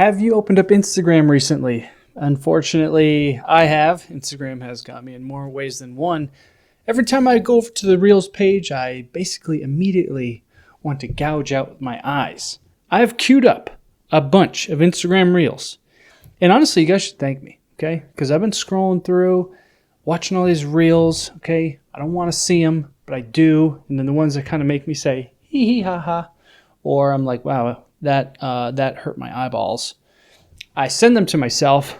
Have you opened up Instagram recently? Unfortunately, I have. Instagram has got me in more ways than one. Every time I go over to the Reels page, I basically immediately want to gouge out with my eyes. I have queued up a bunch of Instagram Reels. And honestly, you guys should thank me, okay? Because I've been scrolling through, watching all these Reels, okay? I don't want to see them, but I do. And then the ones that kind of make me say, hee hee ha ha. Or I'm like, wow, that hurt my eyeballs. I send them to myself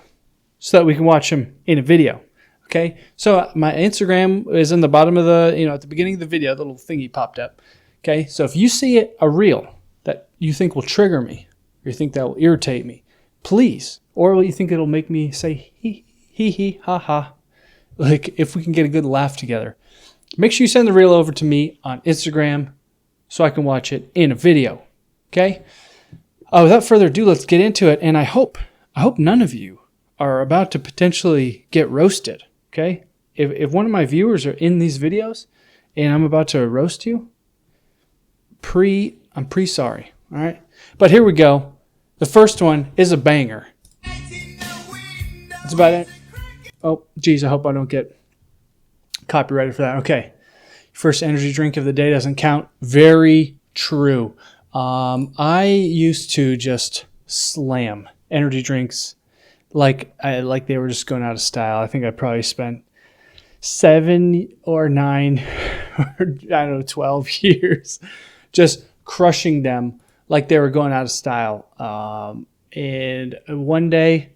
so that we can watch them in a video. Okay, so my Instagram is in the bottom of the, at the beginning of the video, the little thingy popped up. Okay, so if you see a reel that you think will trigger me, or you think that will irritate me, please, or you think it'll make me say hee hee hee ha ha, like if we can get a good laugh together, make sure you send the reel over to me on Instagram so I can watch it in a video. Okay, without further ado, let's get into it. And I hope none of you are about to potentially get roasted. Okay, if one of my viewers are in these videos and I'm about to roast you, I'm pre-sorry. All right, but here we go. The first one is a banger. It's about it. Oh, geez, I hope I don't get copyrighted for that. Okay, first energy drink of the day doesn't count. Very true. I used to just slam energy drinks like they were just going out of style. I think I probably spent 7 or 9 or I don't know 12 years just crushing them like they were going out of style. And one day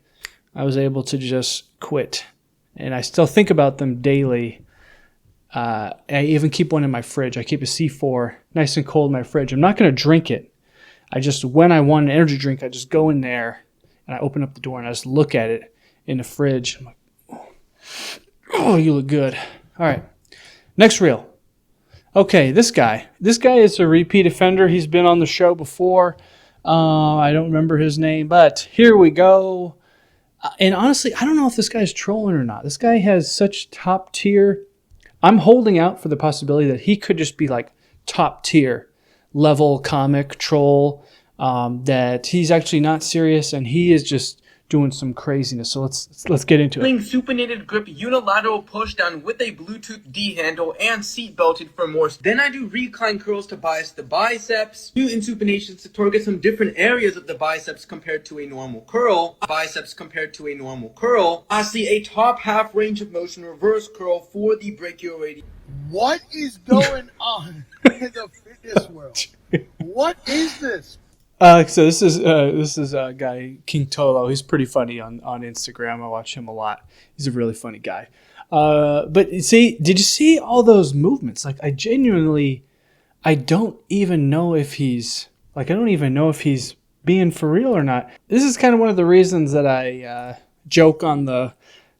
I was able to just quit, and I still think about them daily. I even keep one in my fridge. I keep a C4 nice and cold in my fridge. I'm not going to drink it. When I want an energy drink, I just go in there and I open up the door and I just look at it in the fridge. I'm like, oh, you look good. All right. Next reel. Okay, this guy is a repeat offender. He's been on the show before. I don't remember his name, but here we go. And honestly, I don't know if this guy's trolling or not. This guy has such top tier. I'm holding out for the possibility that he could just be like top tier level comic troll, that he's actually not serious and he is just doing some craziness. So let's get into it. Supinated grip, unilateral push down with a Bluetooth D handle and seat belted for more. Then I do recline curls to bias the biceps, do insupinations to target some different areas of the biceps compared to a normal curl. I see a top half range of motion reverse curl for the brachioradius. What is going on in the fitness world? What is this? So this is a guy, King Tolo. He's pretty funny on Instagram. I watch him a lot. He's a really funny guy. But see, did you see all those movements? Like I don't even know if he's being for real or not. This is kind of one of the reasons that I joke on the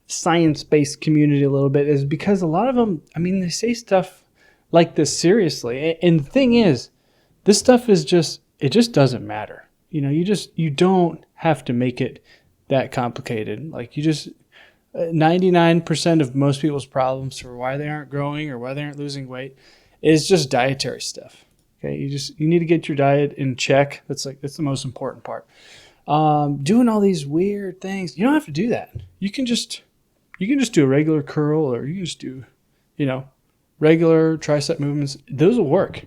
science-based community a little bit, is because a lot of them, they say stuff like this seriously. And the thing is, this stuff is it just doesn't matter. You don't have to make it that complicated. Like 99% of most people's problems for why they aren't growing or why they aren't losing weight is just dietary stuff. Okay. You need to get your diet in check. That's the most important part. Doing all these weird things, you don't have to do that. You can just do a regular curl, or you can just do, regular tricep movements. Those will work.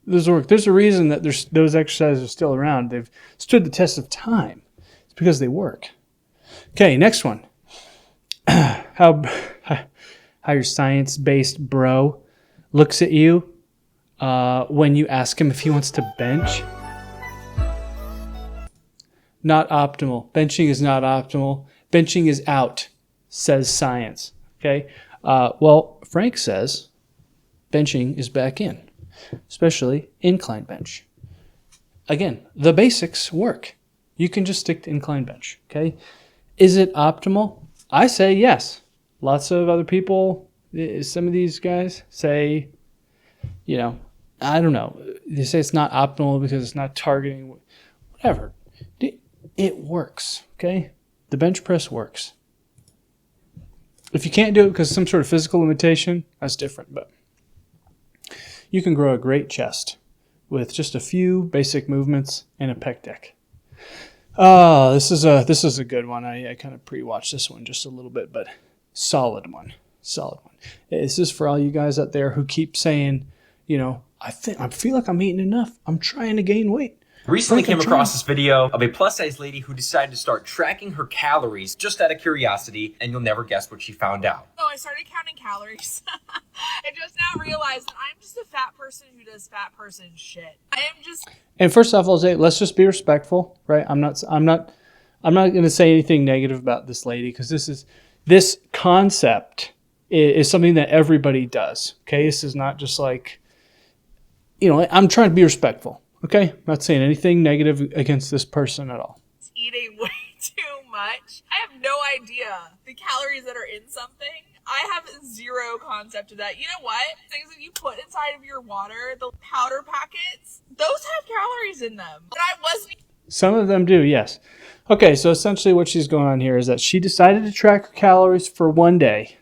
There's a reason that those exercises are still around. They've stood the test of time. It's because they work. Okay, next one. How your science-based bro looks at you when you ask him if he wants to bench. Not optimal. Benching is not optimal. Benching is out, says science. Okay. Well, Frank says benching is back in, especially incline bench. Again, the basics work. You can just stick to incline bench. Okay. Is it optimal? I say yes. Lots of other people, some of these guys say, I don't know. They say it's not optimal because it's not targeting, whatever. It works. Okay. The bench press works. If you can't do it because of some sort of physical limitation, that's different. But you can grow a great chest with just a few basic movements and a pec deck. Oh, this is a good one. I kind of pre-watched this one just a little bit, but solid one. This is for all you guys out there who keep saying, I feel like I'm eating enough. I'm trying to gain weight. Recently came across this video of a plus-size lady who decided to start tracking her calories just out of curiosity, and you'll never guess what she found out. So I started counting calories. I just now realized that I'm just a fat person who does fat person shit. I am just. And first off, I'll say, let's just be respectful, right? I'm not going to say anything negative about this lady, because this concept is something that everybody does. Okay, this is not just like, I'm trying to be respectful. Okay, I'm not saying anything negative against this person at all. Eating way too much. I have no idea the calories that are in something. I have zero concept of that. You know what? Things that you put inside of your water, the powder packets, those have calories in them. But I wasn't. Some of them do, yes. Okay, so essentially what she's going on here is that she decided to track her calories for one day,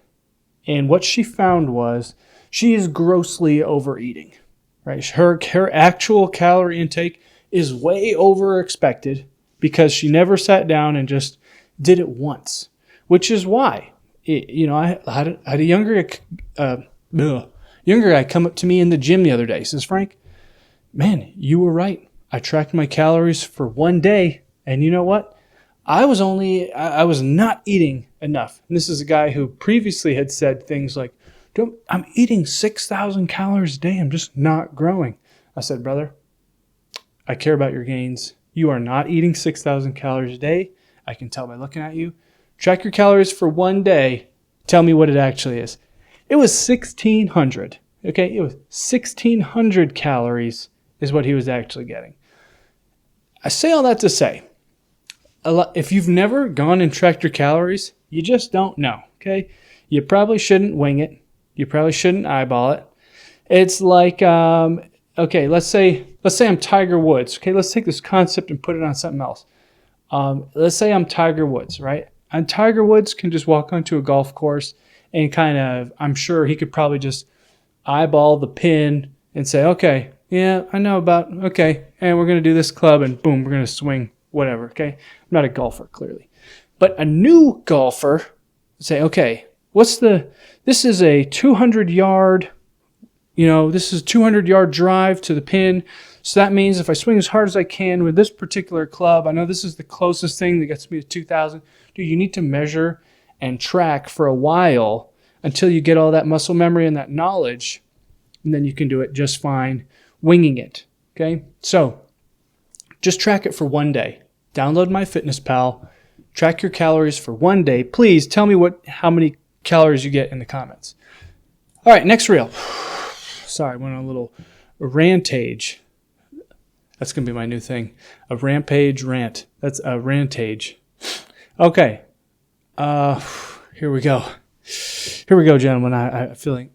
and what she found was she is grossly overeating. Right, her actual calorie intake is way over expected because she never sat down and just did it once, which is why, I had a younger guy come up to me in the gym the other day. He says, Frank, man, you were right. I tracked my calories for one day, and you know what? I was not eating enough. And this is a guy who previously had said things like, I'm eating 6,000 calories a day. I'm just not growing. I said, brother, I care about your gains. You are not eating 6,000 calories a day. I can tell by looking at you. Track your calories for one day. Tell me what it actually is. It was 1,600. Okay, it was 1,600 calories is what he was actually getting. I say all that to say, if you've never gone and tracked your calories, you just don't know. Okay, you probably shouldn't wing it. You probably shouldn't eyeball it. It's like, okay, let's say I'm Tiger Woods. Okay, let's take this concept and put it on something else. Let's say I'm Tiger Woods, right? And Tiger Woods can just walk onto a golf course and I'm sure he could probably just eyeball the pin and say, okay, yeah, I know okay, and we're going to do this club, and boom, we're going to swing, whatever, okay? I'm not a golfer, clearly. But a new golfer, say, okay, this is a 200-yard, this is a 200-yard drive to the pin. So that means if I swing as hard as I can with this particular club, I know this is the closest thing that gets me to 2,000. Dude, you need to measure and track for a while until you get all that muscle memory and that knowledge, and then you can do it just fine winging it, okay? So just track it for one day. Download MyFitnessPal. Track your calories for one day. Please tell me how many calories you get in the comments. All right, next reel. Sorry, I went on a little rantage. That's going to be my new thing. A rampage rant. That's a rantage. Okay. Here we go. Here we go, gentlemen. I feel like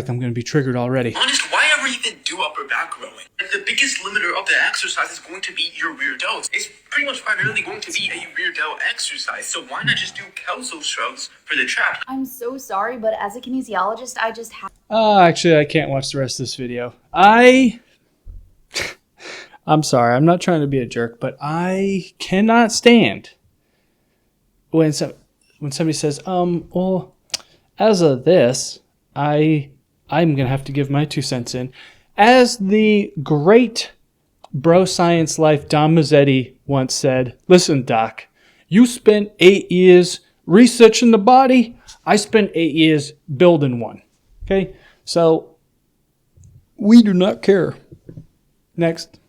I'm going to be triggered already. Honest, why ever even do upper back rowing? The biggest limiter of the exercise is going to be your rear delts. It's pretty much primarily going to be a rear delt exercise. So why not just do Kelso shrugs for the trap? I'm so sorry, but as a kinesiologist, I just have... Actually, I can't watch the rest of this video. I'm sorry. I'm not trying to be a jerk, but I cannot stand when somebody says, well, as of this, I'm going to have to give my 2 cents in. As the great bro science life Don Mazzetti once said, listen, Doc, you spent 8 years researching the body. I spent 8 years building one. Okay? So we do not care. Next.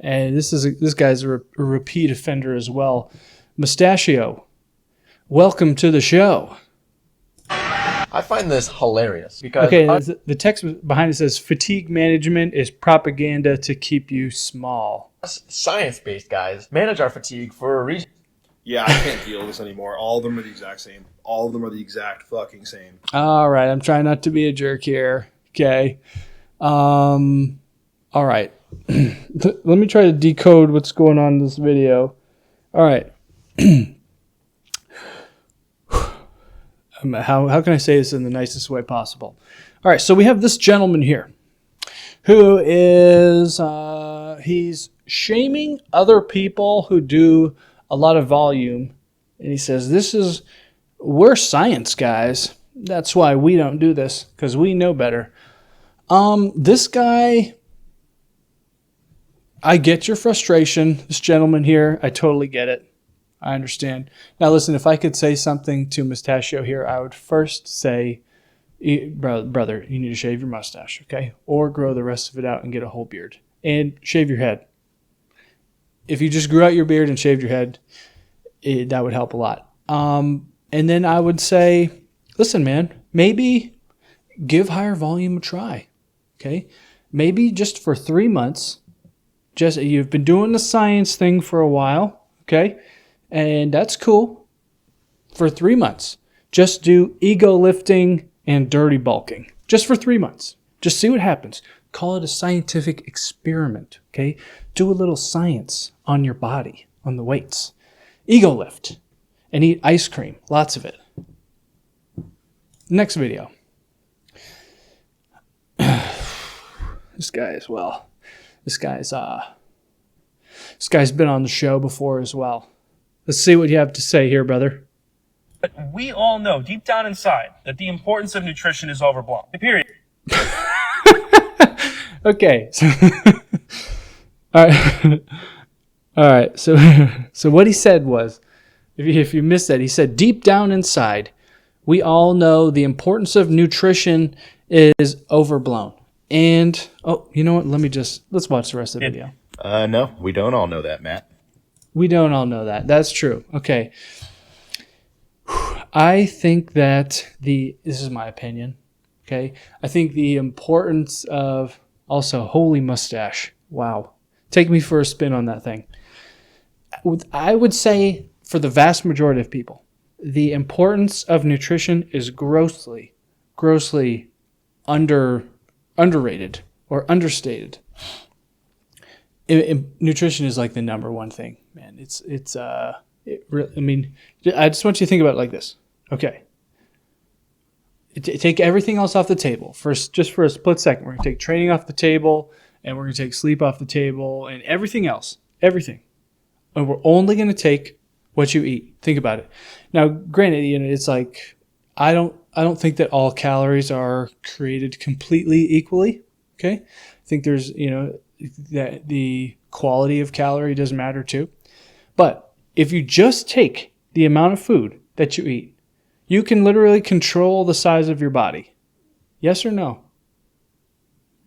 And this guy's a repeat offender as well. Mustachio, welcome to the show. I find this hilarious because the text behind it says fatigue management is propaganda to keep you small. us science-based guys manage our fatigue for a reason. Yeah, I can't deal with this anymore. All of them are the exact same. All of them are the exact fucking same. All right, I'm trying not to be a jerk here. Okay. All right. Let me try to decode what's going on in this video. All right. How can I say this in the nicest way possible? All right, so we have this gentleman here who is he's shaming other people who do a lot of volume. And he says, we're science guys. That's why we don't do this, because we know better. This guy, I get your frustration. This gentleman here, I totally get it. I understand. Now listen, if I could say something to Mustachio here, I would first say, brother, you need to shave your mustache, okay? Or grow the rest of it out and get a whole beard. And shave your head. If you just grew out your beard and shaved your head, that would help a lot. And then I would say, listen, man, maybe give higher volume a try, okay? Maybe just for 3 months, you've been doing the science thing for a while, okay? And that's cool. For 3 months, just do ego lifting and dirty bulking. Just for 3 months. Just see what happens. Call it a scientific experiment, okay? Do a little science on your body, on the weights. Ego lift. And eat ice cream. Lots of it. Next video. This guy's been on the show before as well. Let's see what you have to say here, brother. But we all know deep down inside that the importance of nutrition is overblown. Period. Okay. So all right. All right. So what he said was, if you missed that, he said deep down inside, we all know the importance of nutrition is overblown. And you know what? Let's watch the rest of the video. No, we don't all know that, Matt. We don't all know that. That's true. Okay. I think that this is my opinion. Okay. I think the importance of also, holy mustache. Wow. Take me for a spin on that thing. I would say for the vast majority of people, the importance of nutrition is grossly underrated or understated. Nutrition is like the number one thing, man. I mean, I just want you to think about it like this. Okay. Take everything else off the table. Just for a split second, we're going to take training off the table, and we're going to take sleep off the table, and everything else. Everything. And we're only going to take what you eat. Think about it. Now, granted, it's like I don't think that all calories are created completely equally. Okay, I think there's that the quality of calorie does matter too. But if you just take the amount of food that you eat, you can literally control the size of your body. Yes or no?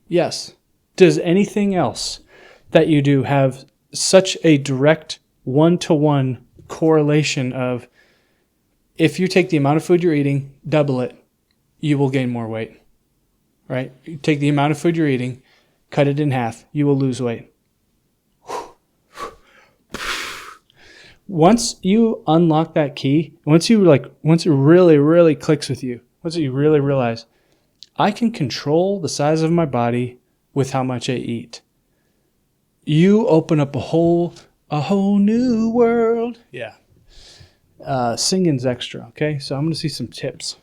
Yes. Does anything else that you do have such a direct one-to-one correlation of if you take the amount of food you're eating, double it, you will gain more weight, right? You take the amount of food you're eating, cut it in half, you will lose weight. Once you unlock that key, once it really, really clicks with you, once you really realize, I can control the size of my body with how much I eat. You open up a whole new world. Yeah. Singing's extra, okay? So I'm going to see some tips.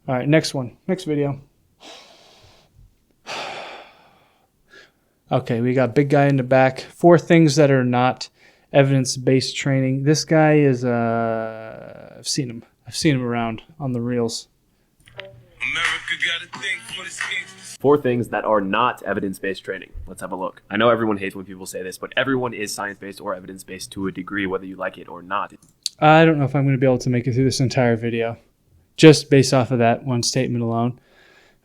All right, next video. Okay, we got big guy in the back. 4 things that are not evidence-based training. This guy is, I've seen him around on the reels. America 4 things that are not evidence-based training. Let's have a look. I know everyone hates when people say this, but everyone is science-based or evidence-based to a degree, whether you like it or not. I don't know if I'm going to be able to make it through this entire video, just based off of that one statement alone.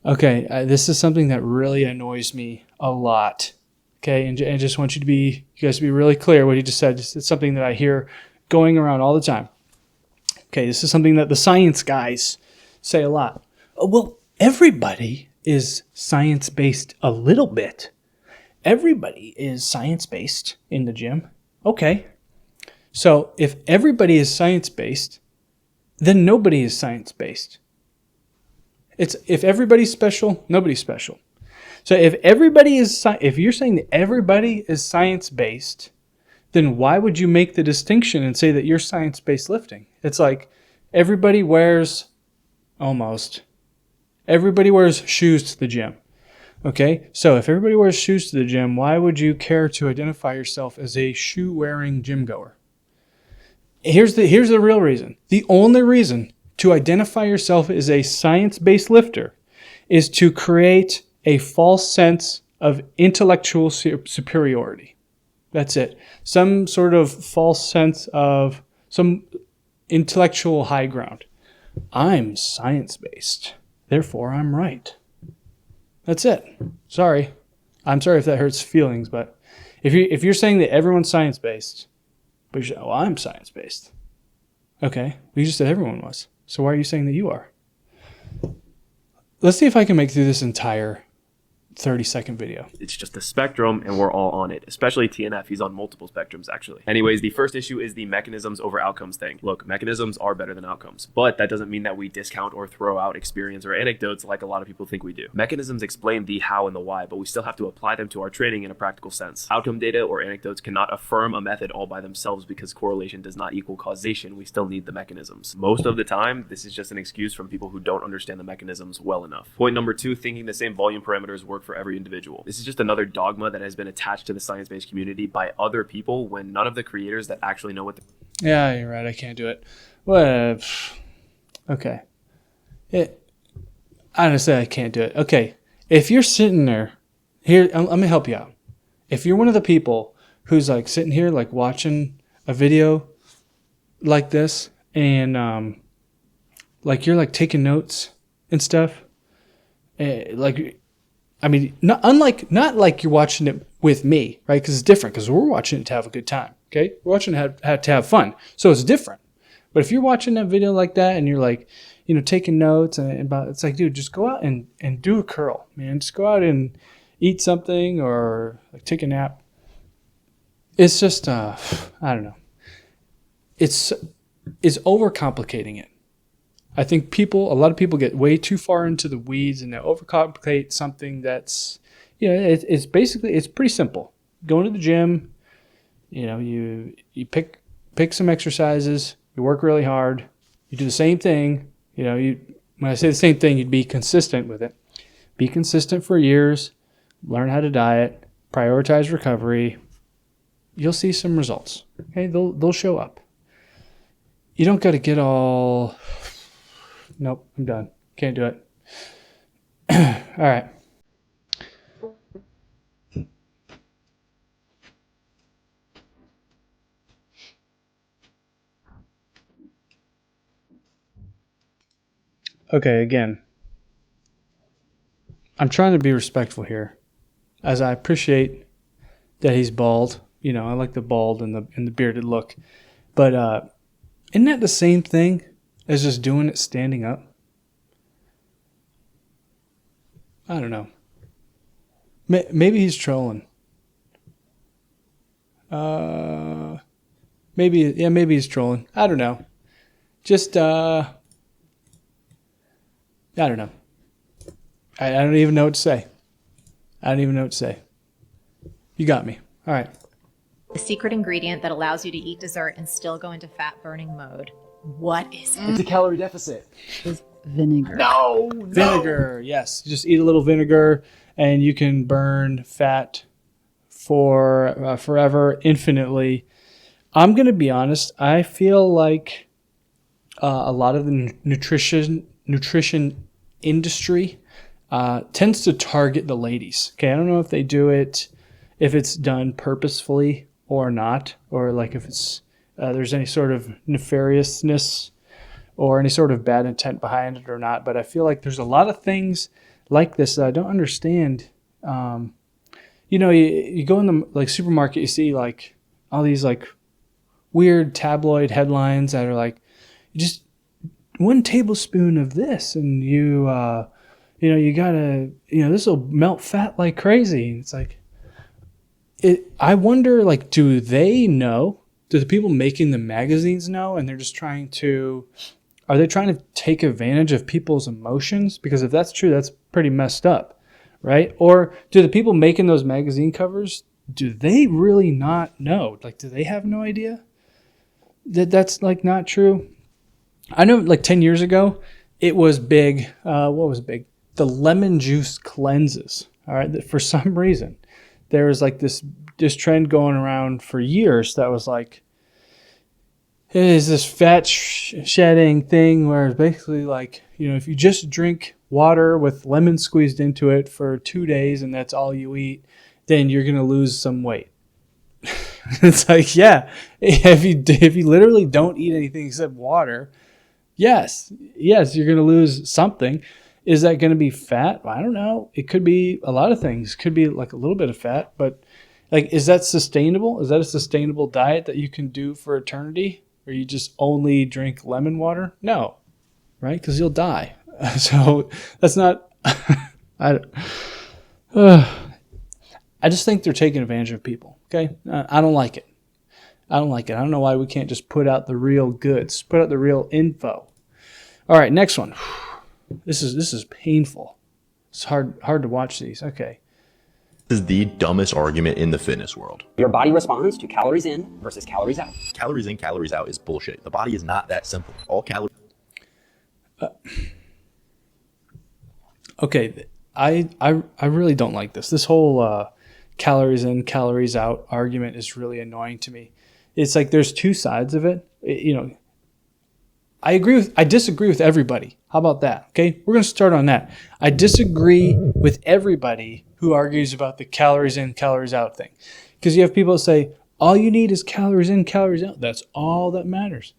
Okay, this is something that really annoys me a lot. Okay, and I just want you guys to be really clear what he just said. It's something that I hear going around all the time. Okay, this is something that the science guys say a lot. Oh, well, everybody is science-based a little bit. Everybody is science-based in the gym. Okay. So if everybody is science-based, then nobody is science-based. If everybody's special, nobody's special. So if you're saying that everybody is science-based, then why would you make the distinction and say that you're science-based lifting? It's like everybody wears shoes to the gym. Okay, so if everybody wears shoes to the gym, why would you care to identify yourself as a shoe-wearing gym goer? Here's the real reason. The only reason to identify yourself as a science-based lifter is to create a false sense of intellectual superiority. That's it. Some sort of false sense of some intellectual high ground. I'm science-based, therefore I'm right. That's it. Sorry. I'm sorry if that hurts feelings, but if you're saying that everyone's science-based, but you're saying, oh, I'm science-based. Okay, we just said everyone was. So why are you saying that you are? Let's see if I can make through this entire 30-second video. It's just a spectrum and we're all on it, especially TNF. He's on multiple spectrums, actually. Anyways, the first issue is the mechanisms over outcomes thing. Look, mechanisms are better than outcomes, but that doesn't mean that we discount or throw out experience or anecdotes like a lot of people think we do. Mechanisms explain the how and the why, but we still have to apply them to our training in a practical sense. Outcome data or anecdotes cannot affirm a method all by themselves because correlation does not equal causation. We still need the mechanisms. Most of the time, this is just an excuse from people who don't understand the mechanisms well enough. Point number 2, thinking the same volume parameters work for every individual. This is just another dogma that has been attached to the science-based community by other people when none of the creators that actually know what the... Yeah, you're right. I can't do it. Well, okay. Honestly, I can't do it. Okay. If you're sitting there, here, I'm going to help you out. If you're one of the people who's like sitting here, like watching a video like this and like you're like taking notes and stuff, like, I mean, not like you're watching it with me, right? Because it's different. Because we're watching it to have a good time. Okay, we're watching it to have fun, so it's different. But if you're watching that video like that and you're like, you know, taking notes and about, it's like, dude, just go out and do a curl, man. Just go out and eat something or like take a nap. It's just, I don't know. It's overcomplicating it. I think a lot of people get way too far into the weeds and they overcomplicate something that's, you know, it's basically, it's pretty simple. Go to the gym, you know, you pick some exercises, you work really hard, you do the same thing, you know, when I say the same thing, you'd be consistent with it. Be consistent for years, learn how to diet, prioritize recovery. You'll see some results. Okay, they'll show up. You don't got to get all... Nope, I'm done. Can't do it. All right. Okay, again. I'm trying to be respectful here, as I appreciate that he's bald. You know, I like the bald and the bearded look. But isn't that the same thing as just doing it standing up? I don't know. Maybe he's trolling. Maybe he's trolling. I don't know. Just, I don't know. I don't even know what to say. You got me. All right. The secret ingredient that allows you to eat dessert and still go into fat burning mode. What is it? It's a calorie deficit. It's vinegar. No. Vinegar, yes. Just eat a little vinegar and you can burn fat for forever, infinitely. I'm going to be honest. I feel like a lot of the nutrition industry tends to target the ladies. Okay, I don't know if they do it, if it's done purposefully or not, or like if it's there's any sort of nefariousness or any sort of bad intent behind it or not. But I feel like there's a lot of things like this that I don't understand. You know, you go in the like supermarket, you see like all these like weird tabloid headlines that are like, just 1 tablespoon of this and you know, you gotta, you know, this will melt fat like crazy. It's like, I wonder, like, do they know? Do the people making the magazines know? And they're just are they trying to take advantage of people's emotions? Because if that's true, that's pretty messed up, right? Or do the people making those magazine covers, do they really not know? Like, do they have no idea that that's, like, not true? I know, like, 10 years ago, it was big. What was big? The lemon juice cleanses. All All right, that for some reason, there was like this trend going around for years that was like, it is this fat shedding thing where it's basically like, if you just drink water with lemon squeezed into it for 2 days and that's all you eat, then you're going to lose some weight. It's like, yeah, if you literally don't eat anything except water, yes, you're going to lose something. Is that going to be fat? I don't know. It could be a lot of things. It could be like a little bit of fat, but like, is that sustainable? Is that a sustainable diet that you can do for eternity? Or you just only drink lemon water? No, right? Because you'll die. So that's not. I just think they're taking advantage of people. Okay, I don't like it. I don't know why we can't just put out the real goods, put out the real info. All right, next one. This is painful. It's hard to watch these. Okay. This is the dumbest argument in the fitness world. Your body responds to calories in versus calories out. Calories in, calories out is bullshit. The body is not that simple. All calories. Okay, I really don't like this. This whole calories in, calories out argument is really annoying to me. It's like there's two sides of it. I disagree with everybody. How about that? Okay, we're going to start on that. I disagree with everybody who argues about the calories in, calories out thing. Because you have people that say, all you need is calories in, calories out. That's all that matters.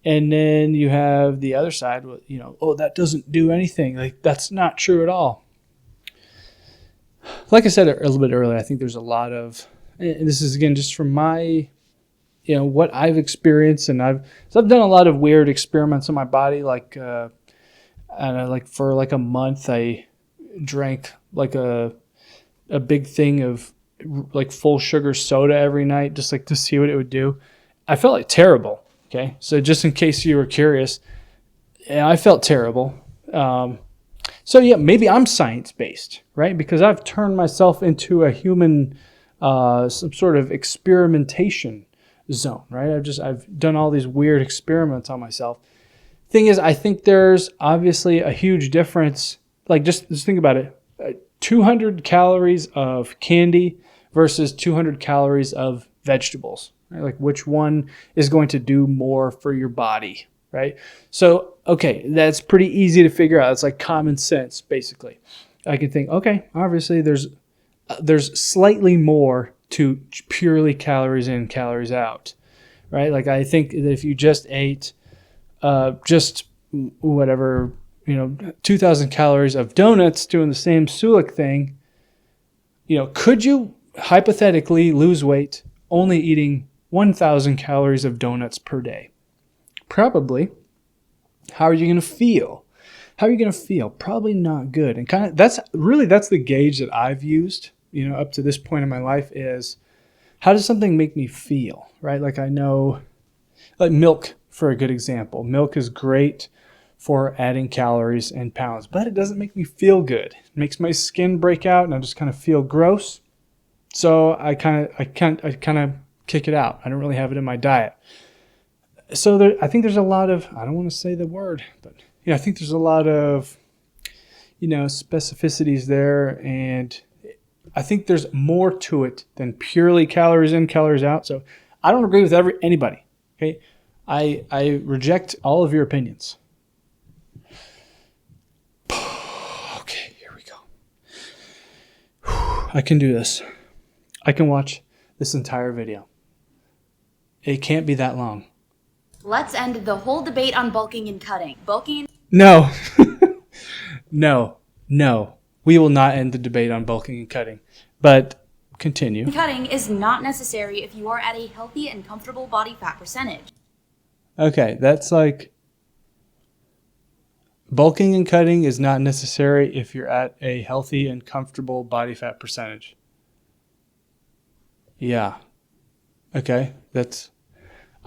And then you have the other side, that doesn't do anything. Like, that's not true at all. Like I said a little bit earlier, I think there's a lot of, and this is again just from my, what I've experienced, and I've done a lot of weird experiments on my body. Like, for like a month, I drank like a big thing of like full sugar soda every night, just like to see what it would do. I felt like terrible. Okay, so just in case you were curious, I felt terrible. So yeah, maybe I'm science-based, right? Because I've turned myself into a human, some sort of experimentation zone, right? I've done all these weird experiments on myself. Thing is, I think there's obviously a huge difference. Like just think about it: 200 calories of candy versus 200 calories of vegetables. Right? Like which one is going to do more for your body, right? So, okay, that's pretty easy to figure out. It's like common sense, basically. I can think, okay, obviously there's slightly more to purely calories in, calories out, right? Like I think that if you just ate just whatever, 2,000 calories of donuts doing the same Sulik thing, could you hypothetically lose weight only eating 1,000 calories of donuts per day? Probably. How are you going to feel? Probably not good. And that's the gauge that I've used, up to this point in my life is how does something make me feel, right? Like I know, like milk, for a good example. Milk is great for adding calories and pounds, but it doesn't make me feel good. It makes my skin break out and I just kind of feel gross. So I kind of kick it out. I don't really have it in my diet. So I think there's a lot of, I don't want to say the word, but I think there's a lot of, specificities there. And I think there's more to it than purely calories in, calories out. So I don't agree with anybody. Okay. I reject all of your opinions. Okay, here we go. I can do this. I can watch this entire video. It can't be that long. Let's end the whole debate on bulking and cutting. Bulking. No. No. We will not end the debate on bulking and cutting. But continue. Cutting is not necessary if you are at a healthy and comfortable body fat percentage. Okay, that's like bulking and cutting is not necessary if you're at a healthy and comfortable body fat percentage. Yeah. Okay,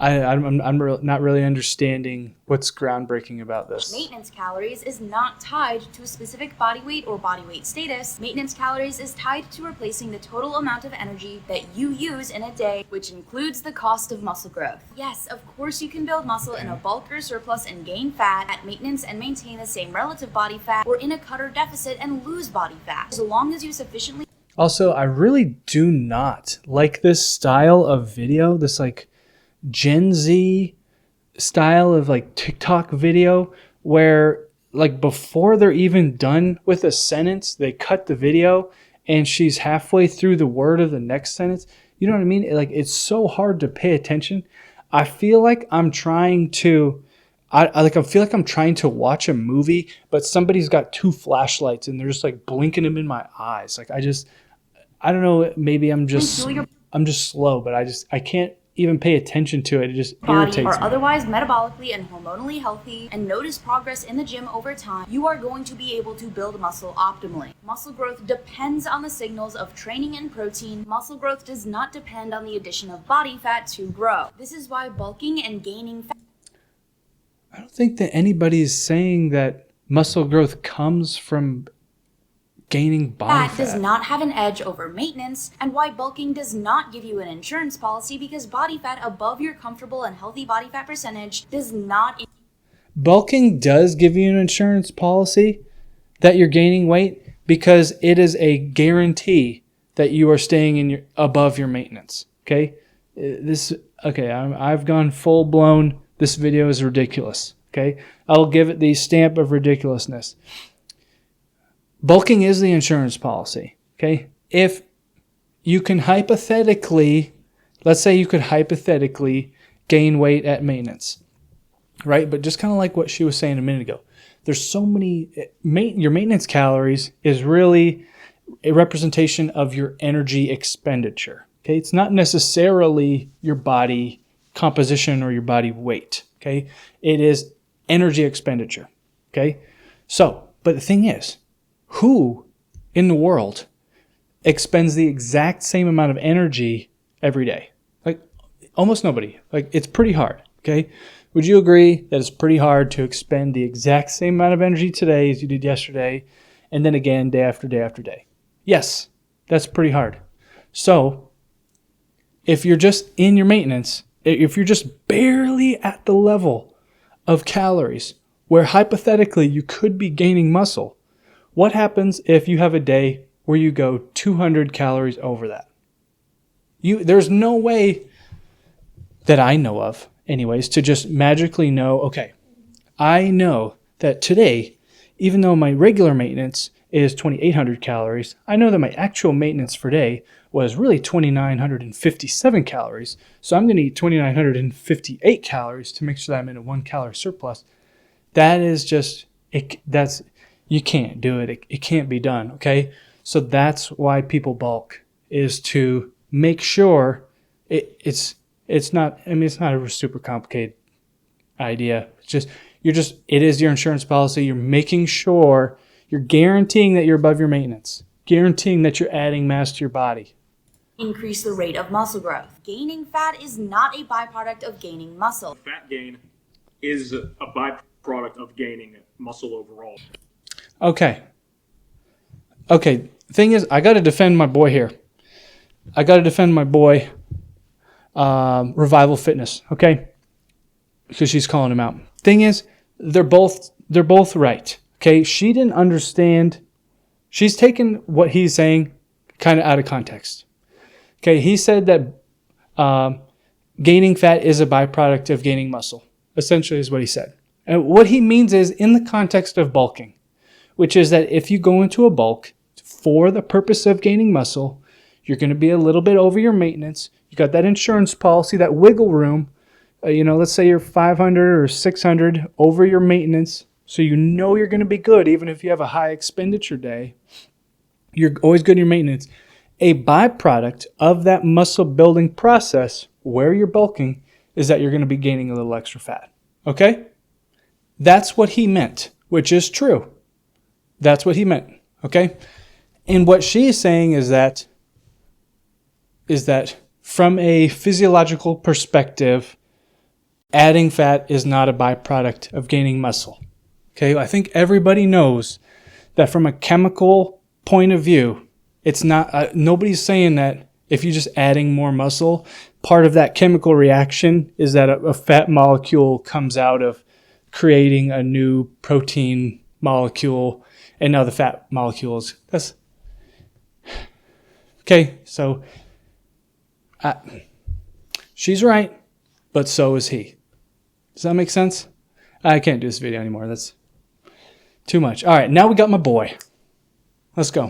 I'm not really understanding what's groundbreaking about this. Maintenance calories is not tied to a specific body weight or body weight status. Maintenance calories is tied to replacing the total amount of energy that you use in a day, which includes the cost of muscle growth. Yes, of course you can build muscle in a bulk or surplus and gain fat at maintenance and maintain the same relative body fat, or in a cut or deficit and lose body fat, as long as you sufficiently. Also, I really do not like this style of video, this like Gen Z style of like TikTok video where like before they're even done with a sentence, they cut the video and she's halfway through the word of the next sentence. You know what I mean? Like it's so hard to pay attention. I feel like I'm trying to I feel like I'm trying to watch a movie, but somebody's got two flashlights and they're just like blinking them in my eyes. Like I don't know, maybe I'm just slow, but I can't even pay attention to it. It just irritates Are me. otherwise metabolically and hormonally healthy and notice progress in the gym over time, you are going to be able to build muscle optimally. Muscle growth depends on the signals of training and protein. Muscle growth does not depend on the addition of body fat to grow. This is why bulking and gaining fat. I don't think that anybody's saying that muscle growth comes from gaining body Fat fat. does not have an edge over maintenance, and why bulking does not give you an insurance policy, because body fat above your comfortable and healthy body fat percentage does not. Bulking does give you an insurance policy that you're gaining weight because it is a guarantee that you are staying above your maintenance. Okay, I've gone full blown. This video is ridiculous. Okay, I'll give it the stamp of ridiculousness. Bulking is the insurance policy, okay? If you can hypothetically, let's say you could hypothetically gain weight at maintenance, right? But just kind of like what she was saying a minute ago, there's so many, your maintenance calories is really a representation of your energy expenditure, okay? It's not necessarily your body composition or your body weight, okay? It is energy expenditure, okay? So, but the thing is, who in the world expends the exact same amount of energy every day? Like almost nobody. Like it's pretty hard, okay? Would you agree that it's pretty hard to expend the exact same amount of energy today as you did yesterday and then again day after day after day? Yes, that's pretty hard. So if you're just in your maintenance, if you're just barely at the level of calories where hypothetically you could be gaining muscle, what happens if you have a day where you go 200 calories over that? There's no way that I know of, anyways, to just magically know, okay, I know that today, even though my regular maintenance is 2,800 calories, I know that my actual maintenance for day was really 2,957 calories. So I'm going to eat 2,958 calories to make sure that I'm in a 1 calorie surplus. That is just, you can't do it. It can't be done, okay? So that's why people bulk, is to make sure it's not, I mean, it's not a super complicated idea. It is your insurance policy. You're making sure, you're guaranteeing that you're above your maintenance, guaranteeing that you're adding mass to your body. Increase the rate of muscle growth. Gaining fat is not a byproduct of gaining muscle. Fat gain is a byproduct of gaining muscle overall. Okay. Thing is, I got to defend my boy here. I got to defend my boy, Revival Fitness, okay? Because she's calling him out. Thing is, they're both right, okay? She didn't understand. She's taken what he's saying kind of out of context. Okay, he said that gaining fat is a byproduct of gaining muscle, essentially is what he said. And what he means is in the context of bulking, which is that if you go into a bulk for the purpose of gaining muscle, you're going to be a little bit over your maintenance. You got that insurance policy, that wiggle room. Let's say you're 500 or 600 over your maintenance, so you know you're going to be good even if you have a high expenditure day. You're always good in your maintenance. A byproduct of that muscle building process where you're bulking is that you're going to be gaining a little extra fat. Okay? That's what he meant, which is true. That's what he meant. Okay? And what she is saying is that from a physiological perspective, Adding fat is not a byproduct of gaining muscle. Okay, I think everybody knows that from a chemical point of view, it's not, nobody's saying that if you're just adding more muscle, part of that chemical reaction is that a fat molecule comes out of creating a new protein molecule, and now the fat molecules. That's okay. So she's right, but so is he. Does that make sense? I can't do this video anymore. That's too much. All right, now we got my boy. Let's go.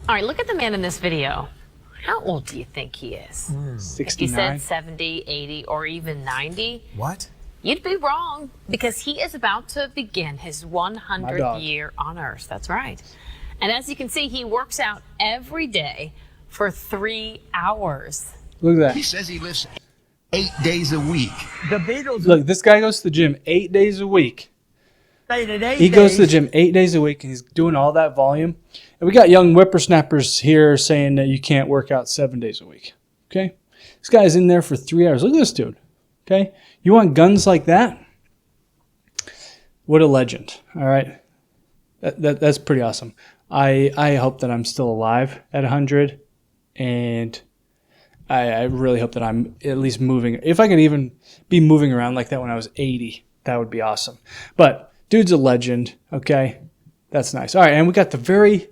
All right, look at the man in this video. How old do you think he is? 69. You said 70, 80, or even 90. What? You'd be wrong, because he is about to begin his 100th year on Earth. That's right. And as you can see, he works out every day for 3 hours. Look at that. He says he lives 8 days a week. The Beatles. Look, this guy goes to the gym 8 days a week. He Goes to the gym 8 days a week, and he's doing all that volume. And we got young whippersnappers here saying that you can't work out 7 days a week. Okay? This guy's in there for 3 hours. Look at this dude. Okay? You want guns like that? What a legend. All right? That's pretty awesome. I hope that I'm still alive at 100, and I really hope that I'm at least moving. If I could even be moving around like that when I was 80, that would be awesome. But dude's a legend, okay? That's nice. All right, and we got the very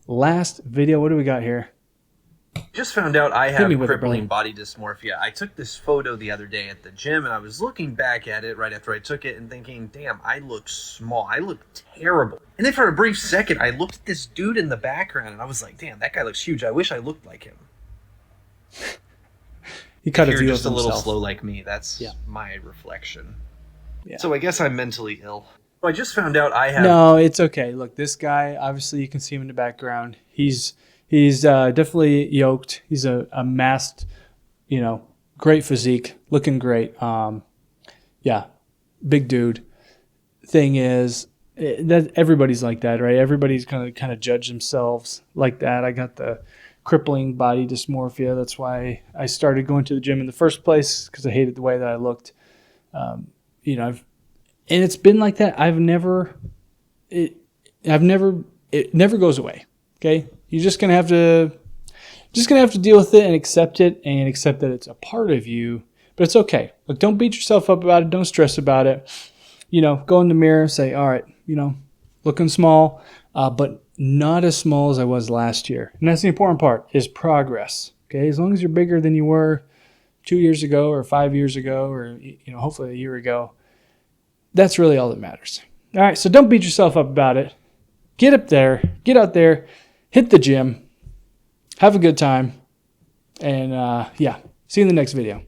last video. What do we got here? Just found out I Hit have me with it, crippling brother. body dysmorphia. I took this photo the other day at the gym, and I was looking back at it right after I took it and thinking, damn, I look small. I look terrible. And then for a brief second, I looked at this dude in the background, and I was like, damn, that guy looks huge. I wish I looked like him. He cut If a you're deal just with a little himself. slow like me. That's Yeah. my reflection. Yeah. So I guess I'm mentally ill. I just found out I have... No, it's okay. Look, this guy, obviously you can see him in the background. He's definitely yoked. He's a masked, great physique, looking great. Yeah, big dude. Thing is, that everybody's like that, right? Everybody's gonna kind of judge themselves like that. I got the crippling body dysmorphia. That's why I started going to the gym in the first place, because I hated the way that I looked. And it's been like that. It never goes away. Okay, you're just gonna have to deal with it and accept it, and accept that it's a part of you. But it's okay. Look, don't beat yourself up about it. Don't stress about it. Go in the mirror, say, all right, looking small, but not as small as I was last year. And that's the important part, is progress. Okay, as long as you're bigger than you were 2 years ago or 5 years ago, or hopefully a year ago, that's really all that matters. All right, so don't beat yourself up about it. Get up there, get out there, hit the gym, have a good time, and yeah, see you in the next video.